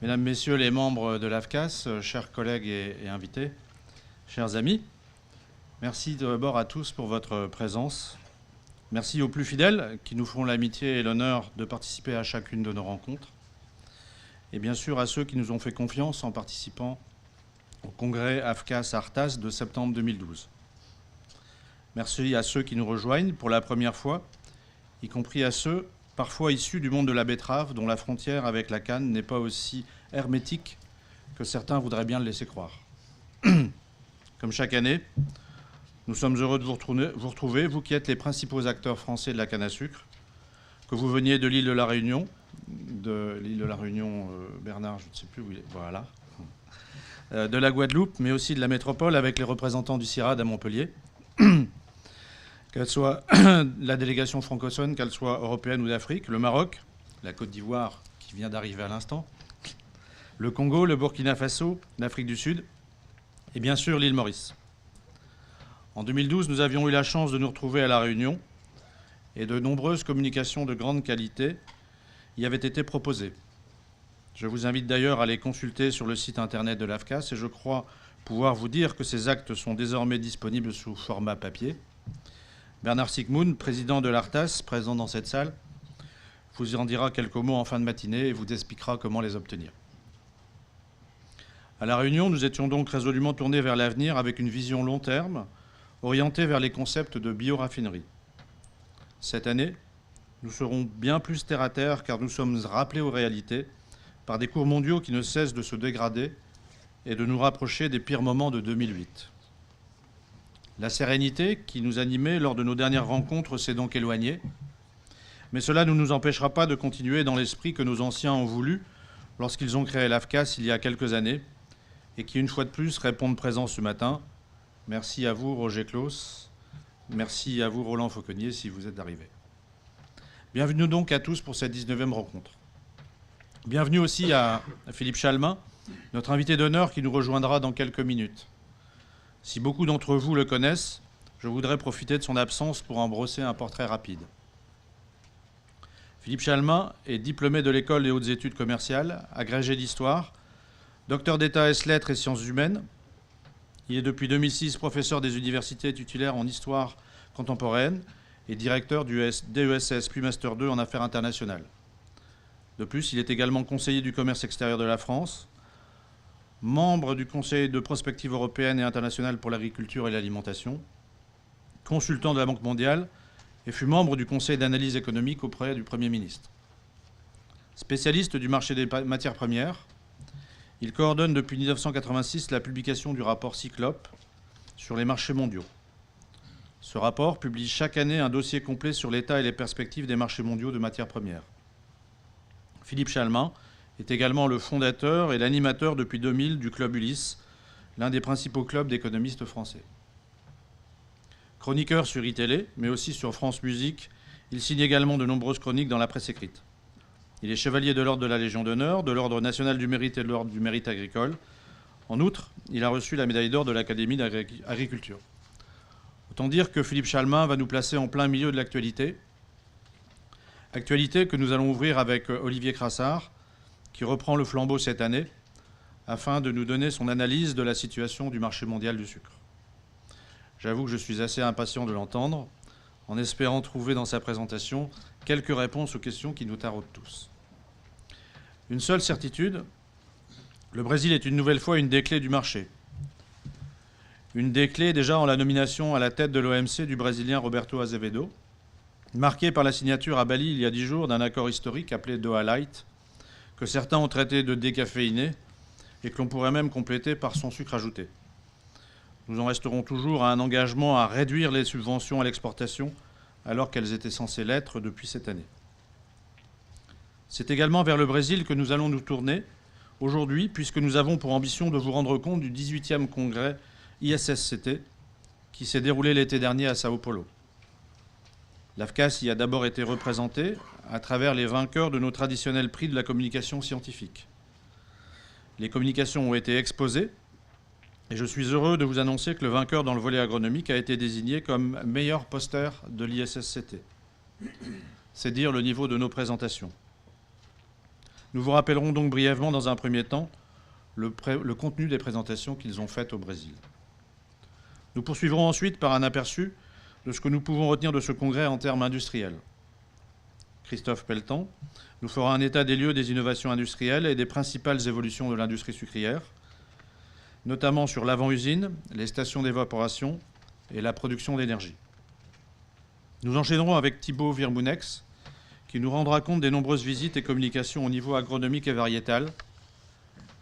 Mesdames, Messieurs les membres de l'AFCAS, chers collègues et invités, chers amis, merci d'abord à tous pour votre présence. Merci aux plus fidèles qui nous font l'amitié et l'honneur de participer à chacune de nos rencontres. Et bien sûr à ceux qui nous ont fait confiance en participant au congrès AFCAS-Arthas de septembre 2012. Merci à ceux qui nous rejoignent pour la première fois, y compris à ceux parfois issus du monde de la betterave, dont la frontière avec la canne n'est pas aussi hermétique que certains voudraient bien le laisser croire. Comme chaque année, nous sommes heureux de vous retrouver, vous qui êtes les principaux acteurs français de la canne à sucre, que vous veniez de l'île de la Réunion, Bernard, je ne sais plus où il est, voilà, de la Guadeloupe, mais aussi de la métropole avec les représentants du CIRAD à Montpellier, qu'elle soit la délégation francophone, qu'elle soit européenne ou d'Afrique, le Maroc, la Côte d'Ivoire qui vient d'arriver à l'instant, le Congo, le Burkina Faso, l'Afrique du Sud et bien sûr l'île Maurice. En 2012, nous avions eu la chance de nous retrouver à La Réunion et de nombreuses communications de grande qualité y avaient été proposées. Je vous invite d'ailleurs à les consulter sur le site internet de l'AFCAS et je crois pouvoir vous dire que ces actes sont désormais disponibles sous format papier. Bernard Sigmund, président de l'Arthas, présent dans cette salle, vous en dira quelques mots en fin de matinée et vous expliquera comment les obtenir. À La Réunion, nous étions donc résolument tournés vers l'avenir avec une vision long terme, orientée vers les concepts de bioraffinerie. Cette année, nous serons bien plus terre à terre car nous sommes rappelés aux réalités par des cours mondiaux qui ne cessent de se dégrader et de nous rapprocher des pires moments de 2008. La sérénité qui nous animait lors de nos dernières rencontres s'est donc éloignée, mais cela ne nous empêchera pas de continuer dans l'esprit que nos anciens ont voulu lorsqu'ils ont créé l'AFCAS il y a quelques années et qui, une fois de plus, répondent présents ce matin. Merci à vous, Roger Claus. Merci à vous, Roland Fauconnier, si vous êtes arrivés. Bienvenue donc à tous pour cette 19e rencontre. Bienvenue aussi à Philippe Chalmin, notre invité d'honneur qui nous rejoindra dans quelques minutes. Si beaucoup d'entre vous le connaissent, je voudrais profiter de son absence pour en brosser un portrait rapide. Philippe Chalmin est diplômé de l'École des hautes études commerciales, agrégé d'histoire, docteur d'État ès-lettres et sciences humaines. Il est depuis 2006 professeur des universités titulaires en histoire contemporaine et directeur du DESS puis Master 2 en affaires internationales. De plus, il est également conseiller du commerce extérieur de la France, membre du Conseil de prospective européenne et internationale pour l'agriculture et l'alimentation, consultant de la Banque mondiale et fut membre du Conseil d'analyse économique auprès du Premier ministre. Spécialiste du marché des matières premières, il coordonne depuis 1986 la publication du rapport Cyclope sur les marchés mondiaux. Ce rapport publie chaque année un dossier complet sur l'état et les perspectives des marchés mondiaux de matières premières. Philippe Chalmin est également le fondateur et l'animateur depuis 2000 du Club Ulysse, l'un des principaux clubs d'économistes français. Chroniqueur sur iTélé, mais aussi sur France Musique, il signe également de nombreuses chroniques dans la presse écrite. Il est chevalier de l'Ordre de la Légion d'honneur, de l'Ordre national du mérite et de l'Ordre du mérite agricole. En outre, il a reçu la médaille d'or de l'Académie d'agriculture. Autant dire que Philippe Chalmin va nous placer en plein milieu de l'actualité. Actualité que nous allons ouvrir avec Olivier Crassard, qui reprend le flambeau cette année, afin de nous donner son analyse de la situation du marché mondial du sucre. J'avoue que je suis assez impatient de l'entendre, en espérant trouver dans sa présentation quelques réponses aux questions qui nous taraudent tous. Une seule certitude, le Brésil est une nouvelle fois une des clés du marché. Une des clés déjà en la nomination à la tête de l'OMC du Brésilien Roberto Azevedo, marquée par la signature à Bali il y a 10 jours d'un accord historique appelé Doha Light, que certains ont traité de décaféiné et que l'on pourrait même compléter par son sucre ajouté. Nous en resterons toujours à un engagement à réduire les subventions à l'exportation alors qu'elles étaient censées l'être depuis cette année. C'est également vers le Brésil que nous allons nous tourner aujourd'hui puisque nous avons pour ambition de vous rendre compte du 18e congrès ISSCT qui s'est déroulé l'été dernier à Sao Paulo. L'AFCAS y a d'abord été représenté à travers les vainqueurs de nos traditionnels prix de la communication scientifique. Les communications ont été exposées et je suis heureux de vous annoncer que le vainqueur dans le volet agronomique a été désigné comme meilleur poster de l'ISSCT. C'est dire le niveau de nos présentations. Nous vous rappellerons donc brièvement dans un premier temps le contenu des présentations qu'ils ont faites au Brésil. Nous poursuivrons ensuite par un aperçu de ce que nous pouvons retenir de ce congrès en termes industriels. Christophe Pelletan nous fera un état des lieux des innovations industrielles et des principales évolutions de l'industrie sucrière, notamment sur l'avant-usine, les stations d'évaporation et la production d'énergie. Nous enchaînerons avec Thibaut Virmounex, qui nous rendra compte des nombreuses visites et communications au niveau agronomique et variétal,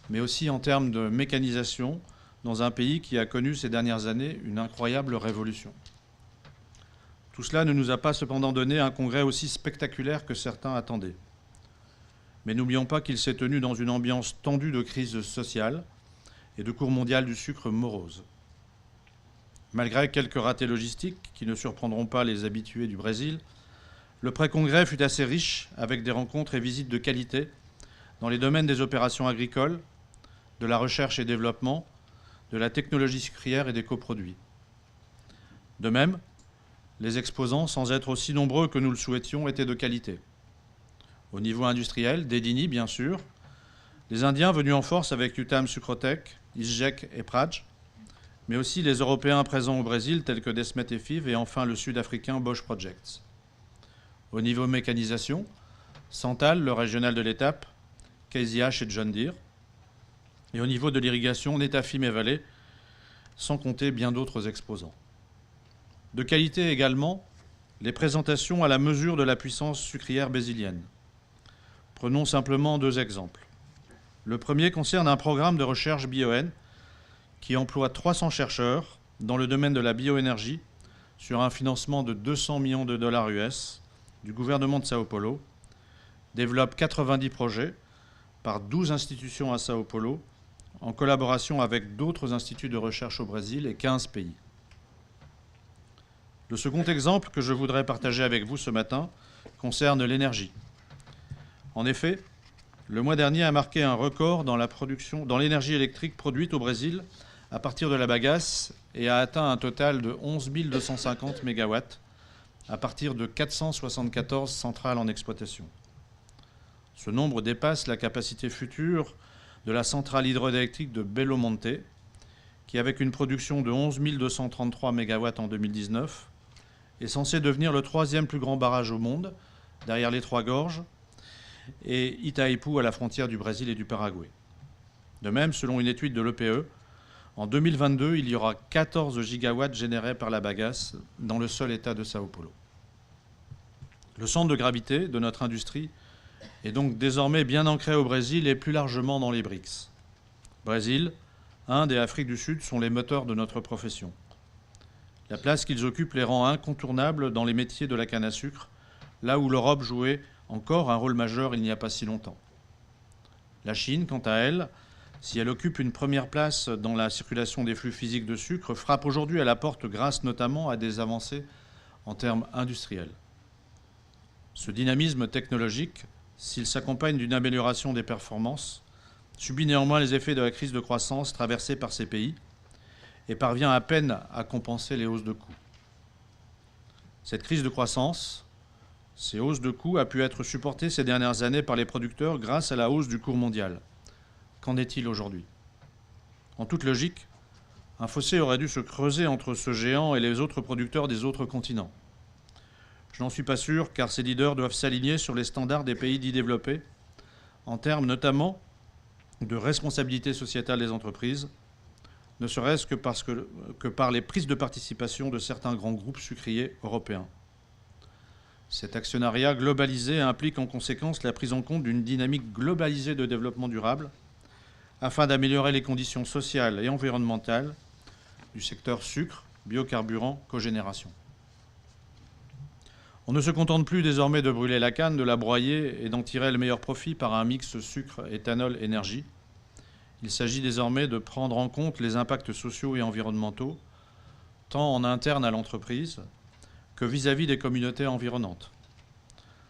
mais aussi en termes de mécanisation dans un pays qui a connu ces dernières années une incroyable révolution. Tout cela ne nous a pas cependant donné un congrès aussi spectaculaire que certains attendaient. Mais n'oublions pas qu'il s'est tenu dans une ambiance tendue de crise sociale et de cours mondial du sucre morose. Malgré quelques ratés logistiques qui ne surprendront pas les habitués du Brésil, le pré-congrès fut assez riche avec des rencontres et visites de qualité dans les domaines des opérations agricoles, de la recherche et développement, de la technologie sucrière et des coproduits. De même, les exposants, sans être aussi nombreux que nous le souhaitions, étaient de qualité. Au niveau industriel, Dedini bien sûr, les Indiens venus en force avec Utam Sucrotech, Isgec et Praj, mais aussi les Européens présents au Brésil tels que Desmet et Fiv et enfin le Sud-Africain Bosch Projects. Au niveau mécanisation, Santal, le régional de l'étape, KZH et John Deere. Et au niveau de l'irrigation, Netafim et Vallée, sans compter bien d'autres exposants. De qualité également, les présentations à la mesure de la puissance sucrière brésilienne. Prenons simplement 2 exemples. Le premier concerne un programme de recherche BioN qui emploie 300 chercheurs dans le domaine de la bioénergie sur un financement de 200 millions de dollars US du gouvernement de Sao Paulo, développe 90 projets par 12 institutions à Sao Paulo, en collaboration avec d'autres instituts de recherche au Brésil et 15 pays. Le second exemple que je voudrais partager avec vous ce matin concerne l'énergie. En effet, le mois dernier a marqué un record dans l'énergie électrique produite au Brésil à partir de la bagasse et a atteint un total de 11 250 MW à partir de 474 centrales en exploitation. Ce nombre dépasse la capacité future de la centrale hydroélectrique de Belo Monte, qui, avec une production de 11 233 MW en 2019, est censé devenir le 3e plus grand barrage au monde, derrière les Trois Gorges, et Itaipu à la frontière du Brésil et du Paraguay. De même, selon une étude de l'EPE, en 2022, il y aura 14 gigawatts générés par la bagasse dans le seul état de Sao Paulo. Le centre de gravité de notre industrie est donc désormais bien ancré au Brésil et plus largement dans les BRICS. Brésil, Inde et Afrique du Sud sont les moteurs de notre profession. La place qu'ils occupent les rend incontournables dans les métiers de la canne à sucre, là où l'Europe jouait encore un rôle majeur il n'y a pas si longtemps. La Chine, quant à elle, si elle occupe une première place dans la circulation des flux physiques de sucre, frappe aujourd'hui à la porte grâce notamment à des avancées en termes industriels. Ce dynamisme technologique, s'il s'accompagne d'une amélioration des performances, subit néanmoins les effets de la crise de croissance traversée par ces pays et parvient à peine à compenser les hausses de coûts. Cette crise de croissance, ces hausses de coûts, a pu être supportée ces dernières années par les producteurs grâce à la hausse du cours mondial. Qu'en est-il aujourd'hui ? En toute logique, un fossé aurait dû se creuser entre ce géant et les autres producteurs des autres continents. Je n'en suis pas sûr, car ces leaders doivent s'aligner sur les standards des pays dits développés, en termes notamment de responsabilité sociétale des entreprises, ne serait-ce que par les prises de participation de certains grands groupes sucriers européens. Cet actionnariat globalisé implique en conséquence la prise en compte d'une dynamique globalisée de développement durable, afin d'améliorer les conditions sociales et environnementales du secteur sucre, biocarburant, cogénération. On ne se contente plus désormais de brûler la canne, de la broyer et d'en tirer le meilleur profit par un mix sucre, éthanol, énergie. Il s'agit désormais de prendre en compte les impacts sociaux et environnementaux, tant en interne à l'entreprise que vis-à-vis des communautés environnantes.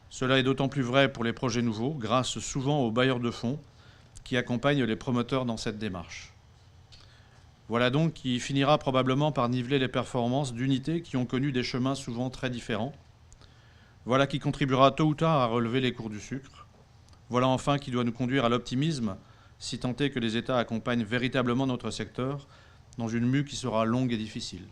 Cela est d'autant plus vrai pour les projets nouveaux, grâce souvent aux bailleurs de fonds qui accompagnent les promoteurs dans cette démarche. Voilà donc qui finira probablement par niveler les performances d'unités qui ont connu des chemins souvent très différents. Voilà qui contribuera tôt ou tard à relever les cours du sucre. Voilà enfin qui doit nous conduire à l'optimisme, si tant est que les États accompagnent véritablement notre secteur dans une mue qui sera longue et difficile.